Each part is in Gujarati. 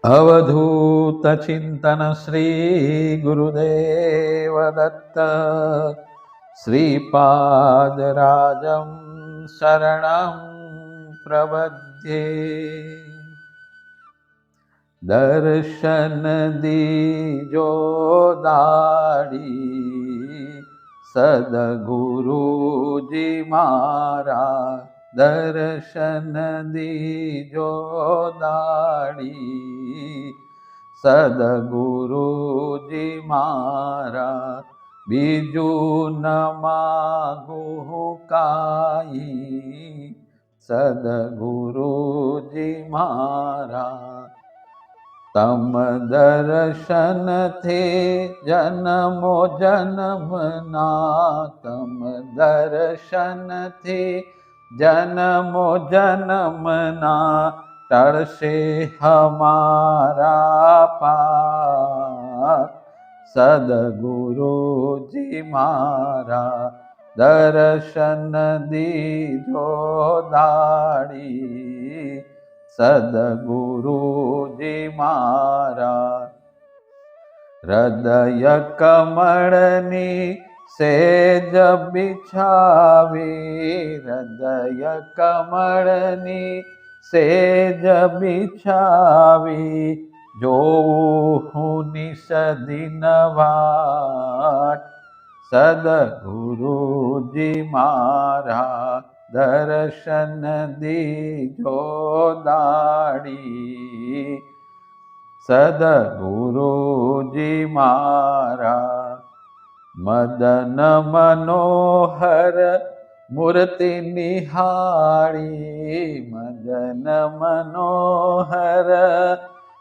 अवधूत चिंतन श्री गुरुदेव दत्त श्रीपादराजं शरणं प्रपद्ये। दर्शन दीजो दाड़ी सद्गुरुजी मारा, दर्शन दीजो दाड़ी सद्गुरुजी मारा। बीजू न मागू काई सद्गुरुजी मारा। तम दर्शन थे जन्मो जन्मना, तम दर्शन थे जन्मो जन्मना। टळसे हमारा पाप सद्गुरुजी मारा। दर्शन दीजो दाड़ी सद्गुरुजी मारा। हृदय कमळनी सेज बिछावी, हृदय कमळनी सेज बिछावी। जोऊं निस दिन वाट सद्गुरुजी मारा। दर्शन दीजो दाड़ी सद्गुरुजी मारा। मदन मनोहर मूर्ति निहारी, मदन मनोहर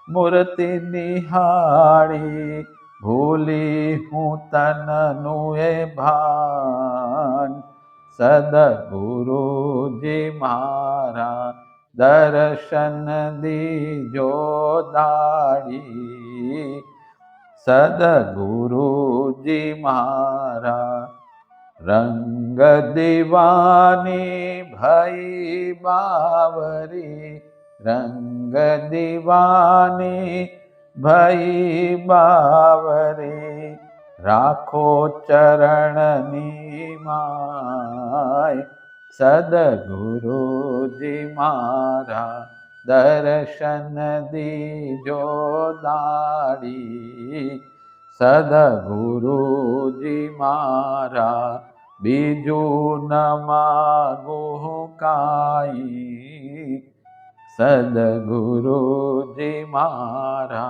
मूर्ति निहारी। भूली हूँ तननु ए भान सद्गुरुजी मारा। दर्शन दीजो दाड़ी सद्गुरुजी मारा। रंग दीवानी भई बावरी, रंग दीवानी भई बावरी। राखो चरणनी माय सद्गुरुजी मारा। दर्शन दीजो दाड़ी सद्गुरुजी मारा। बीजू न मागू काई सद्गुरुजी मारा।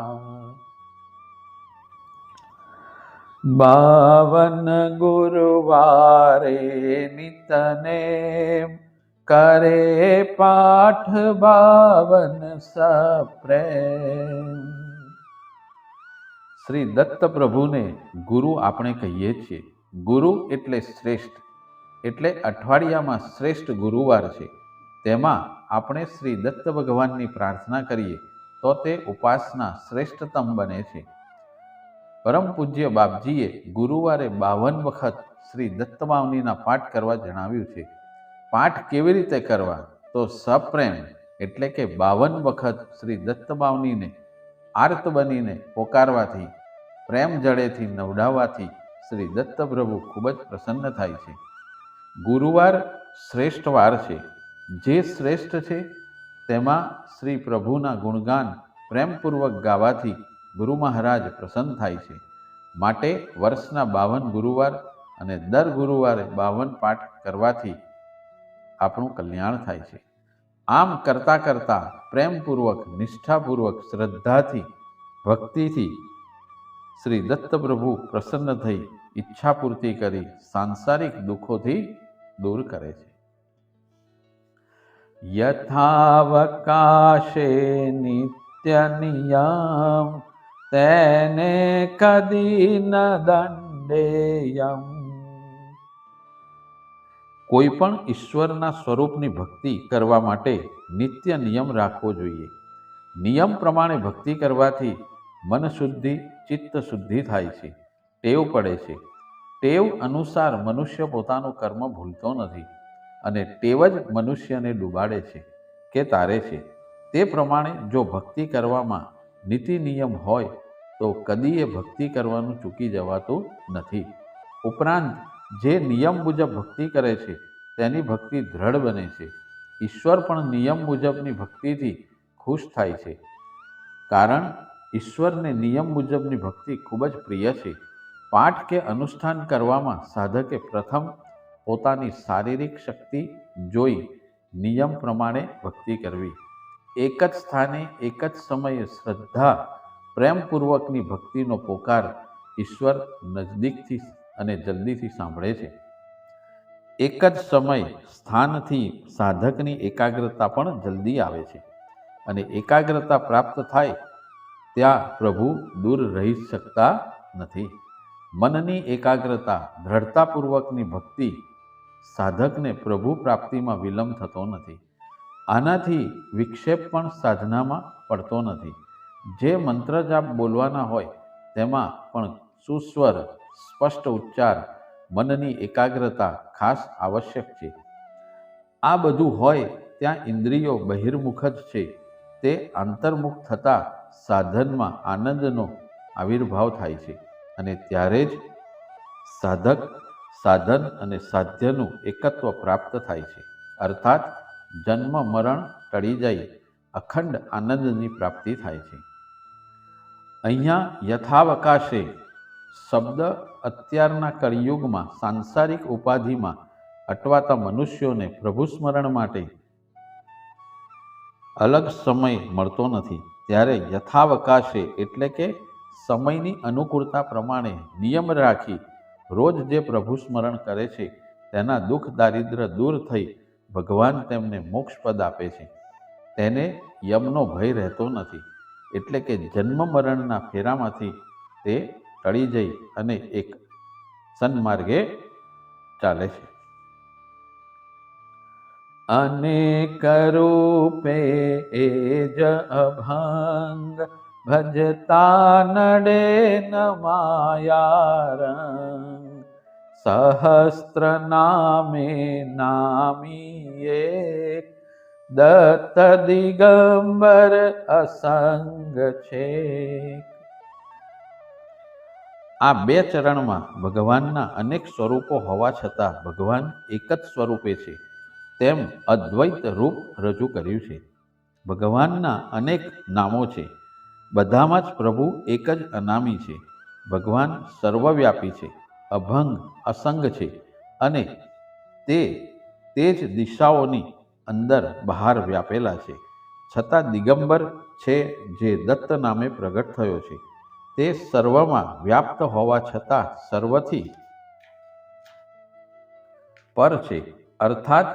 52 गुरुवारे नितनेम करे पाठ 52 सप्रेम। श्री दत्त प्रभुने गुरु આપણે કહીએ છીએ। ગુરુ એટલે શ્રેષ્ઠ, એટલે અઠવાડિયામાં શ્રેષ્ઠ ગુરુવાર છે। તેમાં આપણે શ્રી દત્ત ભગવાનની પ્રાર્થના કરીએ તો તે ઉપાસના શ્રેષ્ઠતમ બને છે। પરમ પૂજ્ય બાપજીએ ગુરુવારે 52 વખત શ્રી દત્તમાવનીના પાઠ કરવા જણાવ્યું છે। પાઠ કેવી રીતે કરવા? તો સપ્રેમ એટલે કે 52 વખત શ્રી દત્તમાવનીને આર્ત બનીને પોકારવાથી, પ્રેમ જળેથી નવડાવવાથી શ્રી દત્ત પ્રભુ ખૂબ જ પ્રસન્ન થાય છે। ગુરુવાર શ્રેષ્ઠ વાર છે। જે શ્રેષ્ઠ છે તેમાં શ્રી પ્રભુના ગુણગાન પ્રેમપૂર્વક ગાવાથી ગુરુ મહારાજ પ્રસન્ન થાય છે। માટે વર્ષના 52 ગુરુવાર અને દર ગુરુવારે 52 પાઠ કરવાથી આપણું કલ્યાણ થાય છે। આમ કરતા કરતા પ્રેમપૂર્વક, નિષ્ઠાપૂર્વક, શ્રદ્ધાથી, ભક્તિથી શ્રી દત્ત પ્રભુ પ્રસન્ન થઈ ઈચ્છા પૂર્તિ કરી સાંસારિક દુઃખોથી દૂર કરે છે। યથાવકાશે નિત્ય નિયમ તેને કદી ન દંડેયમ। કોઈ પણ ઈશ્વરના સ્વરૂપની ભક્તિ કરવા માટે નિત્ય નિયમ રાખવો જોઈએ। નિયમ પ્રમાણે ભક્તિ કરવાથી મન શુદ્ધિ, ચિત્ત શુદ્ધિ થાય છે, ટેવ પડે છે। ટેવ અનુસાર મનુષ્ય પોતાનું કર્મ ભૂલતો નથી અને ટેવ જ મનુષ્યને ડૂબાડે છે કે તારે છે। તે પ્રમાણે જો ભક્તિ કરવામાં નીતિ નિયમ હોય તો કદીએ ભક્તિ કરવાનું ચૂકી જવાતું નથી. ઉપરાંત જે નિયમ મુજબ ભક્તિ કરે છે તેની ભક્તિ દ્રઢ બને છે. ઈશ્વર પણ નિયમ મુજબની ભક્તિથી ખુશ થાય છે, કારણ ઈશ્વરને નિયમ મુજબની ભક્તિ ખૂબ જ પ્રિય છે. પાઠ કે અનુષ્ઠાન કરવામાં સાધકે પ્રથમ પોતાની શારીરિક શક્તિ જોઈ નિયમ પ્રમાણે ભક્તિ કરવી. એક જ સ્થાને એક જ સમયે શ્રદ્ધા પ્રેમપૂર્વકની ભક્તિનો પોકાર ઈશ્વર નજદીકથી અને જલ્દીથી સાંભળે છે. એક જ સમય સ્થાનથી સાધકની એકાગ્રતા પણ જલ્દી આવે છે, અને એકાગ્રતા પ્રાપ્ત થાય ત્યાં પ્રભુ દૂર રહી શકતા નથી. મનની એકાગ્રતા દ્રઢતાપૂર્વકની ભક્તિ સાધકને પ્રભુ પ્રાપ્તિમાં વિલંબ થતો નથી. આનાથી વિક્ષેપ પણ સાધનામાં પડતો નથી. જે મંત્ર જાપ બોલવાના હોય તેમાં પણ સુસ્વર સ્પષ્ટ ઉચ્ચાર, મનની એકાગ્રતા ખાસ આવશ્યક છે. આ બધું હોય ત્યાં ઇન્દ્રિયો બહિર્મુખ જ છે, તે આંતર્મુખ થતાં સાધનમાં આનંદનો આવિર્ભાવ થાય છે, અને ત્યારે જ સાધક સાધન અને સાધ્યનું એકત્વ પ્રાપ્ત થાય છે. અર્થાત જન્મ મરણ ટળી જાય અખંડ આનંદની પ્રાપ્તિ થાય છે. અહીંયા યથાવકાશે શબ્દ અત્યારના કળિયુગમાં સાંસારિક ઉપાધિમાં અટવાતા મનુષ્યોને પ્રભુ સ્મરણ માટે અલગ સમય મળતો નથી. ત્યારે યથાવકાશે એટલે કે સમયની અનુકૂળતા પ્રમાણે નિયમ રાખી રોજ જે પ્રભુ સ્મરણ કરે છે તેના દુઃખ દારિદ્ર્ય દૂર થઈ ભગવાન તેમને મોક્ષપદ આપે છે. તેને યમનો ભય રહેતો નથી, એટલે કે જન્મ મરણના ફેરામાંથી તે ટળી જઈ અને એક સન્માર્ગે ચાલે છે. અનેક રૂપે એ જ અભંગ ભજતા નડે ન માયારંગ સહસ્ત્ર નામે નામી એક દત્ત દિગંબર અસંગ છે. આ બે ચરણમાં ભગવાનના અનેક સ્વરૂપો હોવા છતાં ભગવાન એક જ સ્વરૂપે છે તેમ અદ્વૈત રૂપ રજૂ કર્યું છે. ભગવાનના અનેક નામો છે, બધામાં જ પ્રભુ એક જ અનામી છે. ભગવાન સર્વવ્યાપી છે, અભંગ અસંગ છે, અને તે જ દિશાઓની અંદર બહાર વ્યાપેલા છે. છતાં દિગંબર છે, જે દત્ત નામે પ્રગટ થયો છે. તે સર્વમાં વ્યાપ્ત હોવા છતાં સર્વથી પર છે. અર્થાત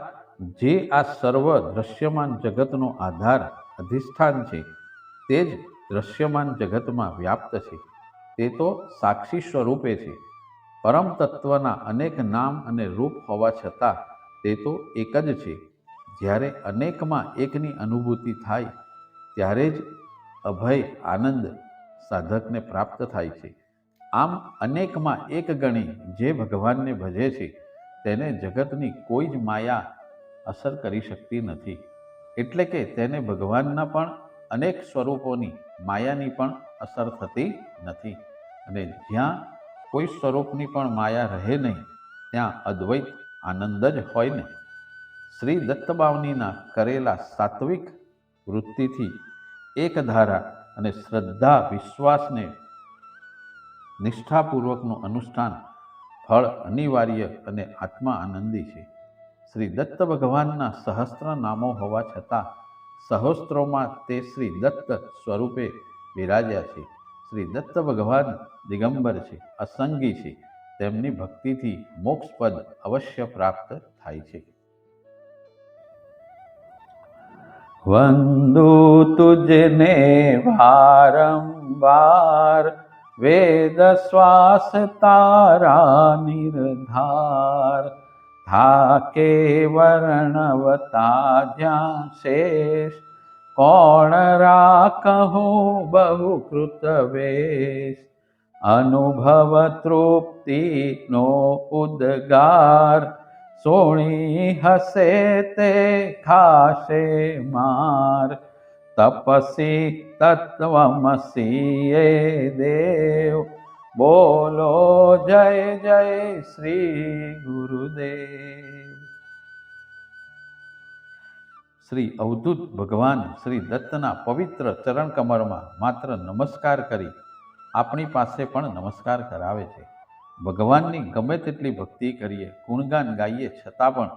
જે આ સર્વ દ્રશ્યમાન જગતનો આધાર અધિષ્ઠાન છે તે જ દ્રશ્યમાન જગતમાં વ્યાપ્ત છે. તે તો સાક્ષી સ્વરૂપે છે. પરમ તત્વના અનેક નામ અને રૂપ હોવા છતાં તે તો એક જ છે. જ્યારે અનેકમાં એકની અનુભૂતિ થાય ત્યારે જ અભય આનંદ સાધકને પ્રાપ્ત થાય છે. આમ અનેકમાં એક ગણી જે ભગવાનને ભજે છે તેને જગતની કોઈ જ માયા અસર કરી શકતી નથી. એટલે કે તેને ભગવાનના પણ અનેક સ્વરૂપોની માયાની પણ અસર થતી નથી. અને જ્યાં કોઈ સ્વરૂપની પણ માયા રહે નહીં ત્યાં અદ્વૈત આનંદ જ હોય ને. શ્રી દત્તબાવનીના કરેલા સાત્વિક વૃત્તિથી એક ધારા અને શ્રદ્ધા વિશ્વાસને નિષ્ઠાપૂર્વકનું અનુષ્ઠાન ફળ અનિવાર્ય અને આત્મા આનંદી છે. શ્રી દત્ત ભગવાનના સહસ્ત્ર નામો હોવા છતાં સહસ્ત્રોમાં તે શ્રી દત્ત સ્વરૂપે બિરાજ્યા છે. શ્રી દત્ત ભગવાન દિગંબર છે, અસંગી છે. તેમની ભક્તિથી મોક્ષપદ અવશ્ય પ્રાપ્ત થાય છે. વંદુ તુજને વારંવાર વેદ શ્વાસ તારા નિર્ધાર થાકે વર્ણવતા જ્યાં શેષ કોણ રાખું બહુ કૃત વેશ અનુભવ તૃપ્તિનો ઉદ્ગાર સોણી હસે તે ખાશે માર તપસી તત્વમસી એ દેવ. બોલો જય જય શ્રી ગુરુદેવ. શ્રી અવધૂત ભગવાન શ્રી દત્તના પવિત્ર ચરણ કમળમાં માત્ર નમસ્કાર કરી આપણી પાસે પણ નમસ્કાર કરાવે છે. ભગવાનની ગમે તેટલી ભક્તિ કરીએ, ગુણગાન ગાઈએ, છતાં પણ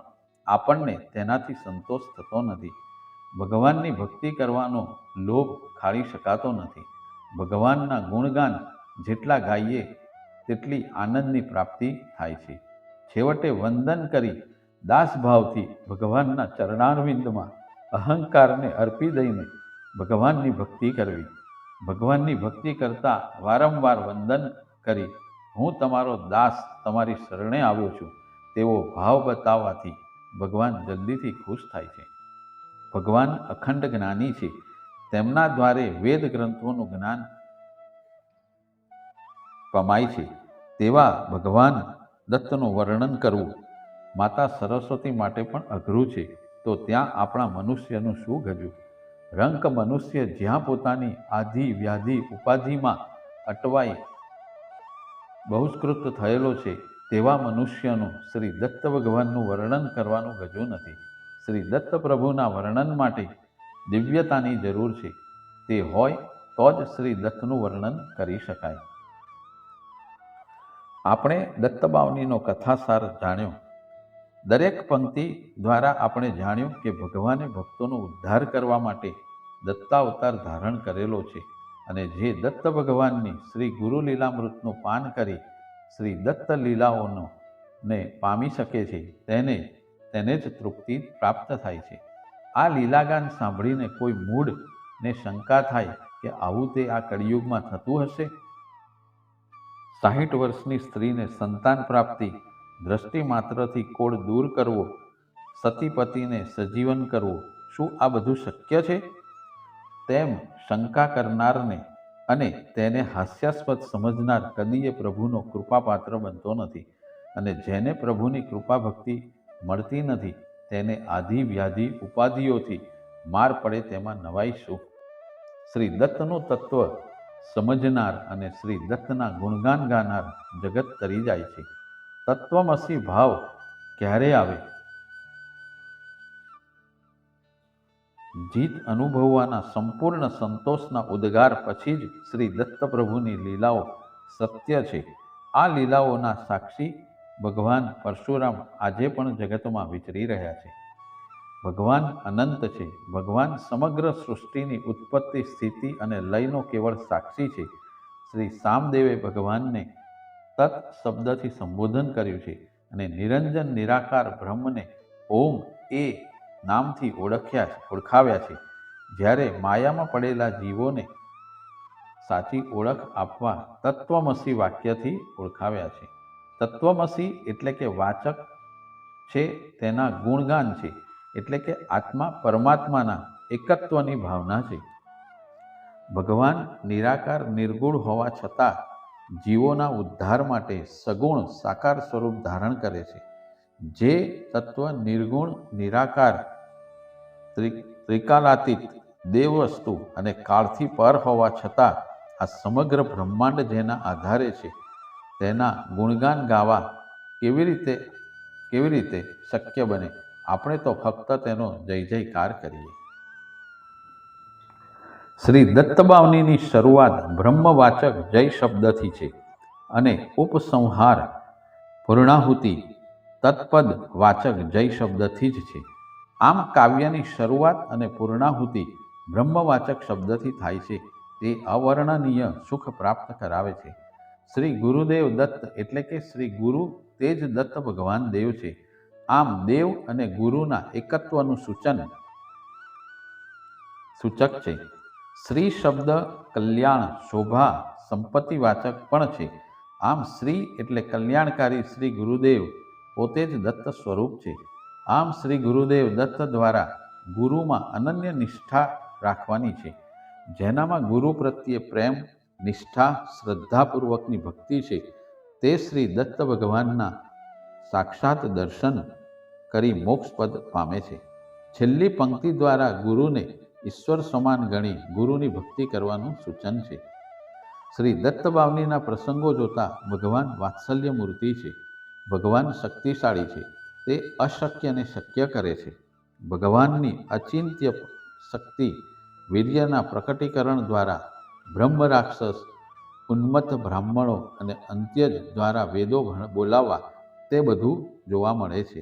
આપણને તેનાથી સંતોષ થતો નથી. ભગવાનની ભક્તિ કરવાનો લોભ ખાળી શકાતો નથી. ભગવાનના ગુણગાન જેટલા ગાઈએ તેટલી આનંદની પ્રાપ્તિ થાય છે. છેવટે વંદન કરી દાસભાવથી ભગવાનના ચરણારવિંદમાં અહંકારને અર્પી દઈને ભગવાનની ભક્તિ કરવી. ભગવાનની ભક્તિ કરતા વારંવાર વંદન કરી હું તમારો દાસ તમારી શરણે આવ્યો છું તેવો ભાવ બતાવવાથી ભગવાન જલ્દીથી ખુશ થાય છે. ભગવાન અખંડ જ્ઞાની છે. તેમના દ્વારે વેદ ગ્રંથોનું જ્ઞાન પમાય છે. તેવા ભગવાન દત્તનું વર્ણન કરવું માતા સરસ્વતી માટે પણ અઘરું છે, તો ત્યાં આપણા મનુષ્યનું શું ગજું? રંક મનુષ્ય જ્યાં પોતાની આધિ વ્યાધિ ઉપાધિમાં અટવાઈ બહુષ્કૃત થયેલો છે, તેવા મનુષ્યનું શ્રી દત્ત ભગવાનનું વર્ણન કરવાનું ગજું નથી. શ્રી દત્ત પ્રભુના વર્ણન માટે દિવ્યતાની જરૂર છે. તે હોય તો જ શ્રી દત્તનું વર્ણન કરી શકાય. આપણે દત્તબાવનીનો કથાસાર જાણ્યો. દરેક પંક્તિ દ્વારા આપણે જાણ્યું કે ભગવાને ભક્તોનો ઉદ્ધાર કરવા માટે દત્તાવતાર ધારણ કરેલો છે અને જે દત્ત ભગવાનની શ્રી ગુરુ લીલામૃતનું પાન કરી શ્રી દત્ત લીલાઓનો ને પામી શકે છે તેને જ તૃપ્તિ પ્રાપ્ત થાય છે. આ લીલાગાન સાંભળીને કોઈ મૂઢ ને શંકા થાય કે આવું તે આ કળિયુગમાં થતું હશે? 60 વર્ષની સ્ત્રીને સંતાન પ્રાપ્તિ, દ્રષ્ટિ માત્રથી કોળ દૂર કરવો, સતીપતિને સજીવન કરવો, શું આ બધું શક્ય છે? તેમ શંકા કરનારને અને તેને હાસ્યાસ્પદ સમજનાર કદીએ પ્રભુનો કૃપાપાત્ર બનતો નથી. અને જેને પ્રભુની કૃપા ભક્તિ મળતી નથી તેને આધિ વ્યાધિ ઉપાધિઓથી માર પડે તેમાં નવાઈ શું? શ્રી દત્તનું તત્વ સમજનાર અને શ્રી દત્તના ગુણગાન ગાનાર જગત તરી જાય છે. તત્વમસી ભાવ ક્યારે આવે? જીત અનુભવવાના સંપૂર્ણ સંતોષના ઉદ્ગાર પછી જ શ્રી દત્ત પ્રભુની લીલાઓ સત્ય છે. આ લીલાઓના સાક્ષી ભગવાન પરશુરામ આજે પણ જગતમાં વિચરી રહ્યા છે. ભગવાન અનંત છે. ભગવાન સમગ્ર સૃષ્ટિની ઉત્પત્તિ, સ્થિતિ અને લયનો કેવળ સાક્ષી છે. શ્રી સામદેવે ભગવાનને તત્ શબ્દથી સંબોધન કર્યું છે અને નિરંજન નિરાકાર બ્રહ્મને ઓમ એ નામથી ઓળખાવ્યા છે. જ્યારે માયામાં પડેલા જીવોને સાચી ઓળખ આપવા તત્વમસી વાક્યથી ઓળખાવ્યા છે. તત્વમસી એટલે કે વાચક છે, તેના ગુણગાન છે, એટલે કે આત્મા પરમાત્માના એકત્વની ભાવના છે. ભગવાન નિરાકાર નિર્ગુણ હોવા છતાં જીવોના ઉદ્ધાર માટે સગુણ સાકાર સ્વરૂપ ધારણ કરે છે. જે તત્વ નિર્ગુણ નિરાકાર ત્રિકાલાતીત દેવવસ્તુ અને કાળથી પર હોવા છતાં આ સમગ્ર બ્રહ્માંડ જેના આધારે છે તેના ગુણગાન ગાવા કેવી રીતે શક્ય બને? આપણે તો ફક્ત તેનો જય જયકાર કરીએ. શ્રી દત્તબાવનીની શરૂઆત બ્રહ્મવાચક જય શબ્દથી છે અને ઉપસંહાર પૂર્ણાહુતિ તત્પદ વાચક જય શબ્દથી જ છે. આમ કાવ્યની શરૂઆત અને પૂર્ણાહુતિ બ્રહ્મવાચક શબ્દથી થાય છે. તે અવર્ણનીય સુખ પ્રાપ્ત કરાવે છે. શ્રી ગુરુદેવ દત્ત એટલે કે શ્રી ગુરુ તે જ દત્ત ભગવાન દેવ છે. આમ દેવ અને ગુરુના એકત્વનું સૂચક છે. શ્રી શબ્દ કલ્યાણ, શોભા, સંપત્તિવાચક પણ છે. આમ શ્રી એટલે કલ્યાણકારી શ્રી ગુરુદેવ પોતે જ દત્ત સ્વરૂપ છે. આમ શ્રી ગુરુદેવ દત્ત દ્વારા ગુરુમાં અનન્ય નિષ્ઠા રાખવાની છે. જેનામાં ગુરુ પ્રત્યે પ્રેમ, નિષ્ઠા, શ્રદ્ધાપૂર્વકની ભક્તિ છે તે શ્રી દત્ત ભગવાનના સાક્ષાત દર્શન કરી મોક્ષપદ પામે છે. છેલ્લી પંક્તિ દ્વારા ગુરુને ઈશ્વર સમાન ગણી ગુરુની ભક્તિ કરવાનું સૂચન છે. શ્રી દત્તબાવનીના પ્રસંગો જોતા ભગવાન વાત્સલ્ય મૂર્તિ છે. ભગવાન શક્તિશાળી છે. તે અશક્યને શક્ય કરે છે. ભગવાનની અચિંત્ય શક્તિ વીર્યના પ્રકટીકરણ દ્વારા બ્રહ્મ રાક્ષસ, ઉન્મત્ત બ્રાહ્મણો અને અંત્યજ દ્વારા વેદો બોલાવવા તે બધું જોવા મળે છે.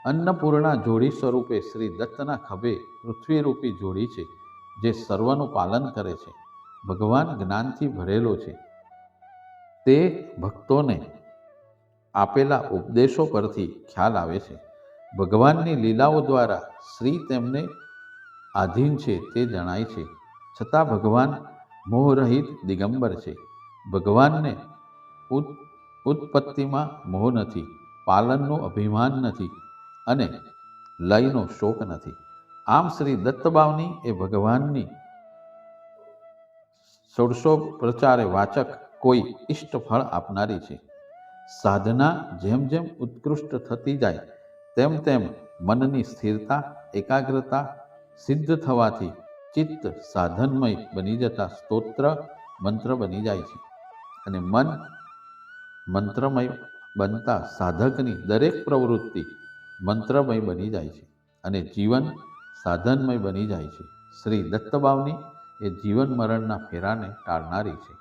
અન્નપૂર્ણા જોડી સ્વરૂપે શ્રી દત્તના ખભે પૃથ્વીરૂપી જોડી છે, જે સર્વનું પાલન કરે છે. ભગવાન જ્ઞાનથી ભરેલો છે. તે ભક્તોને આપેલા ઉપદેશો પરથી ખ્યાલ આવે છે. ભગવાનની લીલાઓ દ્વારા શ્રી તેમને આધીન છે તે જણાય છે. છતાં ભગવાન મોહરહિત દિગંબર છે. ભગવાનને ઉત્પત્તિમાં મોહ નથી, પાલનનું અભિમાન નથી અને લયનો શોક નથી. આમ શ્રી દત્તબાવની એ ભગવાનની ષોડશોપચારે વાચક કોઈ ઇષ્ટ ફળ આપનારી છે. સાધના જેમ જેમ ઉત્કૃષ્ટ થતી જાય તેમ તેમ મનની સ્થિરતા, એકાગ્રતા સિદ્ધ થવાથી ચિત્ત સાધનમય બની જતા સ્તોત્ર મંત્ર બની જાય છે અને મન મંત્રમય બનતા સાધકની દરેક પ્રવૃત્તિ મંત્રમય બની જાય છે અને જીવન સાધનમય બની જાય છે. શ્રી દત્તબાવની એ જીવન મરણના ફેરાને ટાળનારી છે.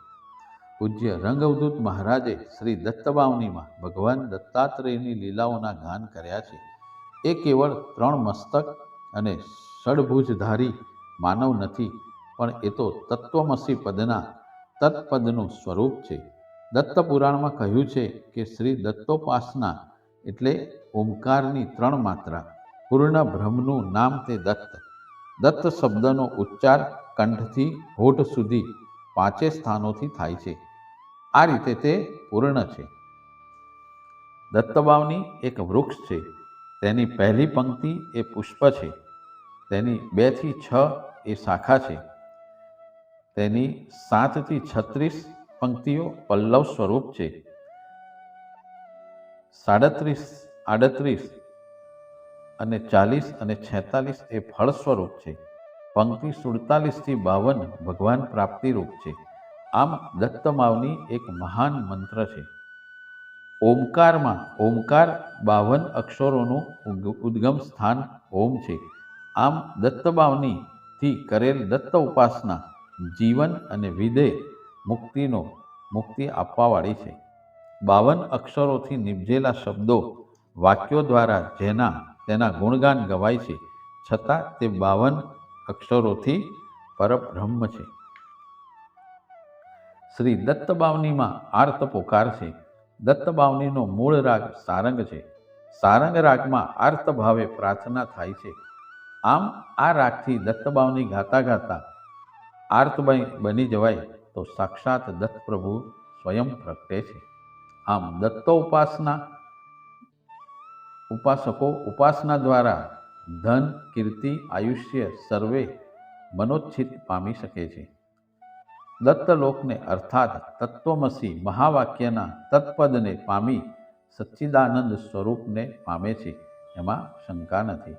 પૂજ્ય રંગઅવધૂત મહારાજે શ્રી દત્તબાવનીમાં ભગવાન દત્તાત્રેયની લીલાઓના ગાન કર્યા છે. એ કેવળ 3 મસ્તક અને ષડભુજધારી માનવ નથી, પણ એ તો તત્વમસી પદના તત્પદનું સ્વરૂપ છે. દત્ત પુરાણમાં કહ્યું છે કે શ્રી દત્તોપાસના એટલે ઓમકારની 3 માત્રા. પૂર્ણ બ્રહ્મનું નામ તે દત્ત. દત્ત શબ્દનો ઉચ્ચાર કંઠથી હોઠ સુધી 5 સ્થાનોથી થાય છે. આ રીતે તે પૂર્ણ છે. દત્તબાવની એક વૃક્ષ છે. તેની પહેલી પંક્તિ એ પુષ્પ છે. તેની 2 થી 6 એ શાખા છે. તેની 7 થી 36 પંક્તિઓ પલ્લવ સ્વરૂપ છે. 37, 38 અને 40 અને 46 એ ફળ સ્વરૂપ છે. પંક્તિ 47 થી 52 ભગવાન પ્રાપ્તિ રૂપ છે. આમ દત્તબાવની એક મહાન મંત્ર છે. ઓમકારમાં ઓમકાર 52 અક્ષરોનું ઉદ્ગમ સ્થાન ઓમ છે. આમ દત્તબાવનીથી કરેલ દત્ત ઉપાસના જીવન અને વિદેહ મુક્તિ આપવાવાળી છે. 52 અક્ષરોથી નિપજેલા શબ્દો વાક્યો દ્વારા તેના ગુણગાન ગવાય છે, છતાં તે 52 અક્ષરોથી પરબ્રહ્મ છે. શ્રી દત્તબાવનીમાં આર્ત પોકાર છે. દત્તબાવનીનો મૂળ રાગ સારંગ છે. સારંગ રાગમાં આર્ત ભાવે પ્રાર્થના થાય છે. આમ આ રાગથી દત્તબાવની ગાતા ગાતા આર્તમય બની જવાય તો સાક્ષાત દત્તપ્રભુ સ્વયં પ્રગટે છે. આમ ઉપાસકો ઉપાસના દ્વારા ધન, કીર્તિ, આયુષ્ય સર્વે મનોચ્છિત પામી શકે છે. દત્તલોકને અર્થાત તત્વમસી મહાવાક્યના તત્પદને પામી સચ્ચિદાનંદ સ્વરૂપને પામે છે, એમાં શંકા નથી.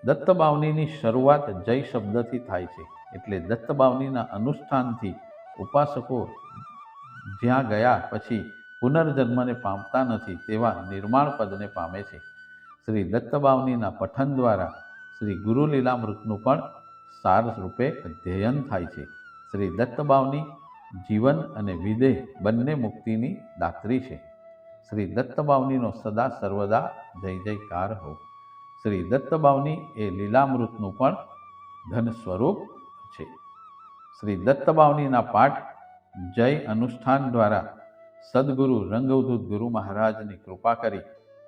દત્તબાવનીની શરૂઆત જય શબ્દથી થાય છે, એટલે દત્તબાવનીના અનુષ્ઠાનથી ઉપાસકો જ્યાં ગયા પછી પુનર્જન્મને પામતા નથી તેવા નિર્માણ પદને પામે છે. શ્રી દત્તબાવનીના પઠન દ્વારા શ્રી ગુરુ લીલામૃતનું પણ સાર રૂપે અધ્યયન થાય છે. શ્રી દત્તબાવની જીવન અને વિદેહ બંને મુક્તિની દાત્રી છે. શ્રી દત્તબાવનીનો સદા સર્વદા જય જયકાર હો. શ્રી દત્તબાવની એ લીલામૃતનું પણ ધન સ્વરૂપ છે. શ્રી દત્તબાવનીના પાઠ જય અનુષ્ઠાન દ્વારા સદગુરુ રંગઅવધૂત ગુરુ મહારાજની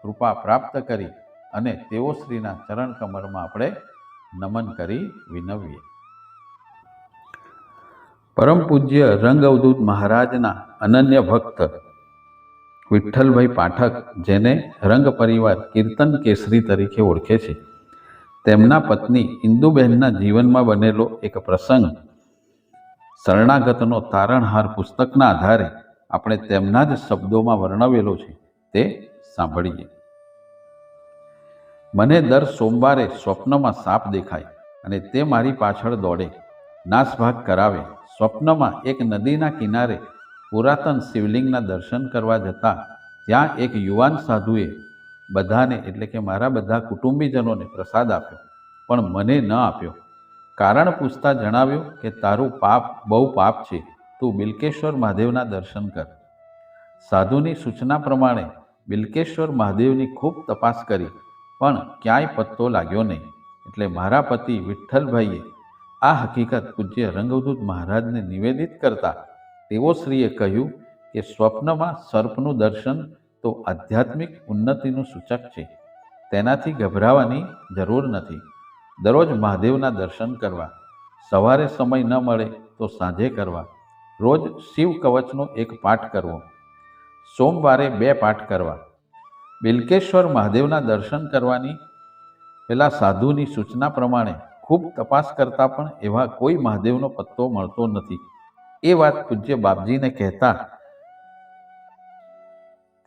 કૃપા પ્રાપ્ત કરી અને તેઓ શ્રીના ચરણ કમળમાં આપણે નમન કરી વિનવીએ. પરમ પૂજ્ય રંગઅવધૂત મહારાજના અનન્ય ભક્ત વિઠ્ઠલભાઈ પાઠક, જેને રંગ પરિવાર કીર્તન કેસરી તરીકે ઓળખે છે, તેમના પત્ની ઇન્દુબહેનના જીવનમાં બનેલો એક પ્રસંગ શરણાગતનો તારણહાર પુસ્તકના આધારે આપણે તેમના જ શબ્દોમાં વર્ણવેલો છે, તે સાંભળીએ. મને દર સોમવારે સ્વપ્નમાં સાપ દેખાય અને તે મારી પાછળ દોડે, નાસભાગ કરાવે. સ્વપ્નમાં એક નદીના કિનારે પુરાતન શિવલિંગના દર્શન કરવા જતાં ત્યાં એક યુવાન સાધુએ બધાને એટલે કે મારા બધા કુટુંબીજનોને પ્રસાદ આપ્યો, પણ મને ન આપ્યો. કારણ પૂછતા જણાવ્યું કે તારું બહુ પાપ છે, તું બિલ્કેશ્વર મહાદેવના દર્શન કર. સાધુની સૂચના પ્રમાણે બિલ્કેશ્વર મહાદેવની ખૂબ તપાસ કરી, પણ ક્યાંય પત્તો લાગ્યો નહીં. એટલે મારા પતિ વિઠ્ઠલભાઈએ આ હકીકત પૂજ્ય રંગદૂત મહારાજને નિવેદિત કરતા તેઓ શ્રીએ કહ્યું કે સ્વપ્નમાં સર્પનું દર્શન તો આધ્યાત્મિક ઉન્નતિનું સૂચક છે, તેનાથી ગભરાવાની જરૂર નથી. દરરોજ મહાદેવના દર્શન કરવા, સવારે સમય ન મળે તો સાંજે કરવા. રોજ શિવ કવચનો એક પાઠ કરવો, સોમવારે 2 પાઠ કરવા. બિલ્કેશ્વર મહાદેવના દર્શન કરવાની પેલા સાધુની સૂચના પ્રમાણે ખૂબ તપાસ કરતા પણ એવા કોઈ મહાદેવનો પત્તો મળતો નથી. એ વાત પૂજ્ય બાપજીને કહેતા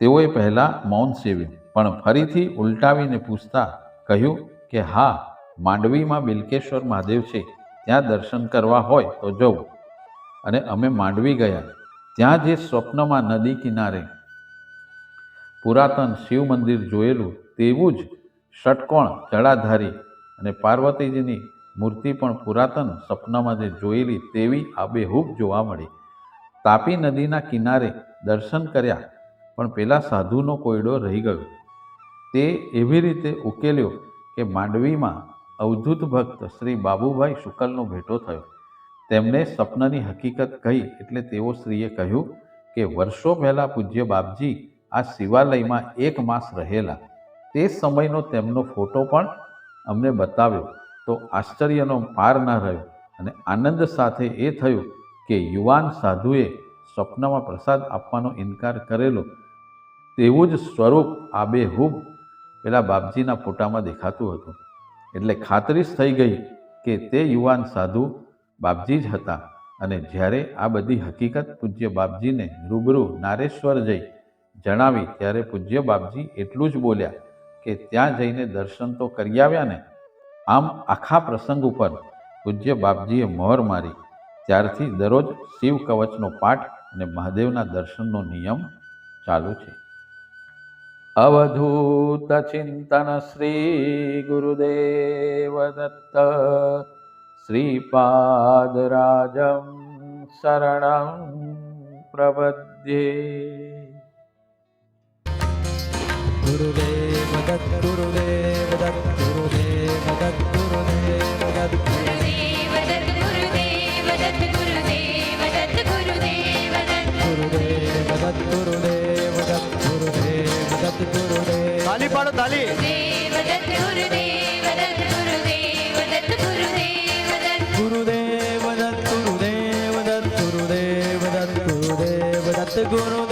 તેઓએ પહેલાં મૌન સેવ્યું, પણ ફરીથી ઉલટાવીને પૂછતા કહ્યું કે હા, માંડવીમાં બિલ્કેશ્વર મહાદેવ છે, ત્યાં દર્શન કરવા હોય તો જવું. અને અમે માંડવી ગયા. ત્યાં જે સ્વપ્નમાં નદી કિનારે પુરાતન શિવ મંદિર જોયેલું તેવું જ ષટકોણ જળાધારી અને પાર્વતીજીની મૂર્તિ પણ પુરાતન સપનામાં જે જોયેલી તેવી આબેહૂબ જોવા મળી. તાપી નદીના કિનારે દર્શન કર્યા, પણ પેલા સાધુનો કોયડો રહી ગયો. તે એવી રીતે ઉકેલ્યો કે માંડવીમાં અવધૂત ભક્ત શ્રી બાબુભાઈ શુકલનો ભેટો થયો. તેમને સપનાની હકીકત કહી એટલે તેઓ શ્રીએ કહ્યું કે વર્ષો પહેલાં પૂજ્ય બાપજી આ શિવાલયમાં 1 માસ રહેલા. તે સમયનો તેમનો ફોટો પણ અમને બતાવ્યો તો આશ્ચર્યનો પાર ન રહ્યો. અને આનંદ સાથે એ થયું કે યુવાન સાધુએ સ્વપ્નમાં પ્રસાદ આપવાનો ઇનકાર કરેલો તેવું જ સ્વરૂપ આબેહૂબ પેલા બાપજીના ફોટામાં દેખાતું હતું. એટલે ખાતરી થઈ ગઈ કે તે યુવાન સાધુ બાપજી જ હતા. અને જ્યારે આ બધી હકીકત પૂજ્ય બાપજીને રૂબરૂ નારેશ્વર જઈ જણાવી ત્યારે પૂજ્ય બાપજી એટલું જ બોલ્યા કે ત્યાં જઈને દર્શન તો કરી આવ્યા ને. આમ આખા પ્રસંગ ઉપર પૂજ્ય બાપજીએ મહોર મારી. ત્યારથી દરરોજ શિવ કવચનો પાઠ અને મહાદેવના દર્શનનો નિયમ ચાલુ છે. અવધૂત ચિંતન શ્રી ગુરુદેવ દત્ત શ્રીપાદરાજમ શરણં પ્રપદ્યે. ગુરુદેવ દત્ત ગુરુદેવ દત્ત ગુરુદેવ દત્ત ગુરુદેવ દત્ત ગુરુદેવ દત્ત ગુરુદેવ દત્ત ગુરુદેવ દત્ત ગુરુદેવ દત્ત ગુરુદેવ દત્ત ગુરુદેવ દત્ત ગુરુદેવ દત્ત ગુરુદેવ. તાલી પાડો તાલી. ગુરુદેવ દત્ત ગુરુદેવ દત્ત ગુરુદેવ દત્ત ગુરુદેવ દત્ત ગુરુદેવ દત્ત ગુરુદેવ દત્ત ગુરુદેવ દત્ત ગુરુદેવ દત્ત ગુરુદેવ